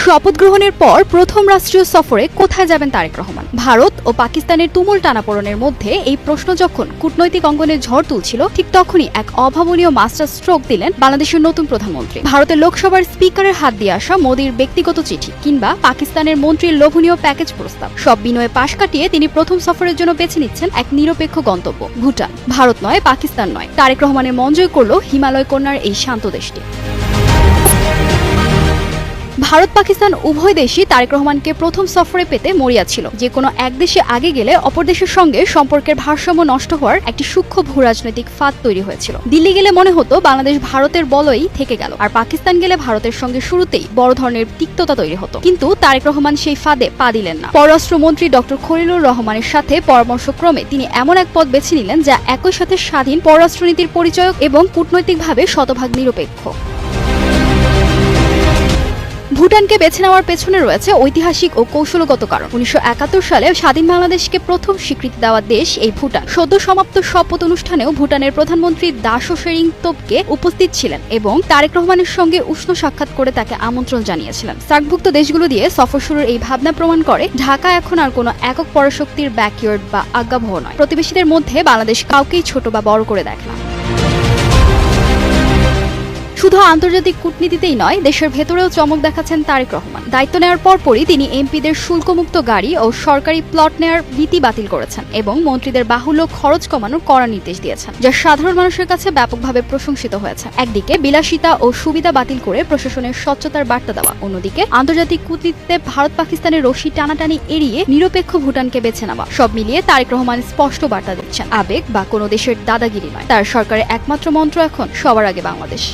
শপথ গ্রহণের পর প্রথম রাষ্ট্রীয় সফরে কোথায় যাবেন তারেক রহমান? ভারত ও পাকিস্তানের তুমুল টানাপোড়েনের মধ্যে এই প্রশ্ন যখন কূটনৈতিক অঙ্গনে ঝড় তুলছিল, ঠিক তখনই এক অভাবনীয় মাস্টার স্ট্রোক দিলেন বাংলাদেশের নতুন প্রধানমন্ত্রী। ভারতের লোকসভার স্পিকারের হাত দিয়ে আসা মোদির ব্যক্তিগত চিঠি কিংবা পাকিস্তানের মন্ত্রীর লোভনীয় প্যাকেজ প্রস্তাব, সব বিনয়ে পাশ কাটিয়ে তিনি প্রথম সফরের জন্য বেছে নিচ্ছেন এক নিরপেক্ষ গন্তব্য ভুটান। ভারত নয়, পাকিস্তান নয়, তারেক রহমানের মন জয় করল হিমালয় কন্যার এই শান্ত দেশটি। ভারত পাকিস্তান উভয় দেশই তারেক রহমানকে প্রথম সফরে পেতে মরিয়া ছিল। যে কোনো এক দেশে আগে গেলে অপর দেশের সঙ্গে সম্পর্কের ভারসাম্য নষ্ট হওয়ার একটি সূক্ষ্ম ভূরাজনৈতিক ফাঁদ তৈরি হয়েছিল। দিল্লি গেলে মনে হতো বাংলাদেশ ভারতের বলয়েই থেকে গেল, আর পাকিস্তান গেলে ভারতের সঙ্গে শুরুতেই বড় ধরনের তিক্ততা তৈরি হতো। কিন্তু তারেক রহমান সেই ফাঁদে পা দিলেন না। পররাষ্ট্রমন্ত্রী ডক্টর খলিলুর রহমানের সাথে পরামর্শক্রমে তিনি এমন এক পথ বেছে নিলেন যা একই সাথে স্বাধীন পররাষ্ট্রনীতির পরিচয়ক এবং কূটনৈতিকভাবে শতভাগ নিরপেক্ষ। ভুটানকে বেছে নেওয়ার পেছনে রয়েছে ঐতিহাসিক ও কৌশলগত কারণ। 1971 সালে স্বাধীন বাংলাদেশকে প্রথম স্বীকৃতি দেওয়া দেশ এই ভুটান। সদ্য সমাপ্ত শপথ অনুষ্ঠানেও ভুটানের প্রধানমন্ত্রী দাশো শেরিং তোবগে উপস্থিত ছিলেন এবং তারেক রহমানের সঙ্গে উষ্ণ সাক্ষাৎ করে তাকে আমন্ত্রণ জানিয়েছিলেন। সার্কভুক্ত দেশগুলো দিয়ে সফর শুরুর এই ভাবনা প্রমাণ করে ঢাকা এখন আর কোনো একক পরাশক্তির ব্যাকইয়ার্ড বা আজ্ঞাবহ নয়। প্রতিবেশীদের মধ্যে বাংলাদেশ কাউকেই ছোট বা বড় করে দেখে না। শুধু আন্তর্জাতিক কূটনীতিতেই নয়, দেশের ভেতরেও চমক দেখাচ্ছেন তারেক রহমান। দায়িত্ব নেওয়ার পরপরই তিনি এমপিদের শুল্কমুক্ত গাড়ি ও সরকারি প্লট নেওয়ার নীতি বাতিল করেছেন এবং মন্ত্রীদের বাহুল্য খরচ কমানোর কড়া নির্দেশ দিয়েছেন, যা সাধারণ মানুষের কাছে ব্যাপকভাবে প্রশংসিত হয়েছে। একদিকে বিলাসিতা ও সুবিধা বাতিল করে প্রশাসনের স্বচ্ছতার বার্তা দেওয়া, অন্যদিকে আন্তর্জাতিক কূটনীতিতে ভারত পাকিস্তানের রশি টানাটানি এড়িয়ে নিরপেক্ষ ভুটানকে বেছে নেওয়া। সব মিলিয়ে তারেক রহমান স্পষ্ট বার্তা দিচ্ছেন, আবেগ বা কোনো দেশের দাদাগিরি নয়, তার সরকারের একমাত্র মন্ত্র এখন সবার আগে বাংলাদেশ।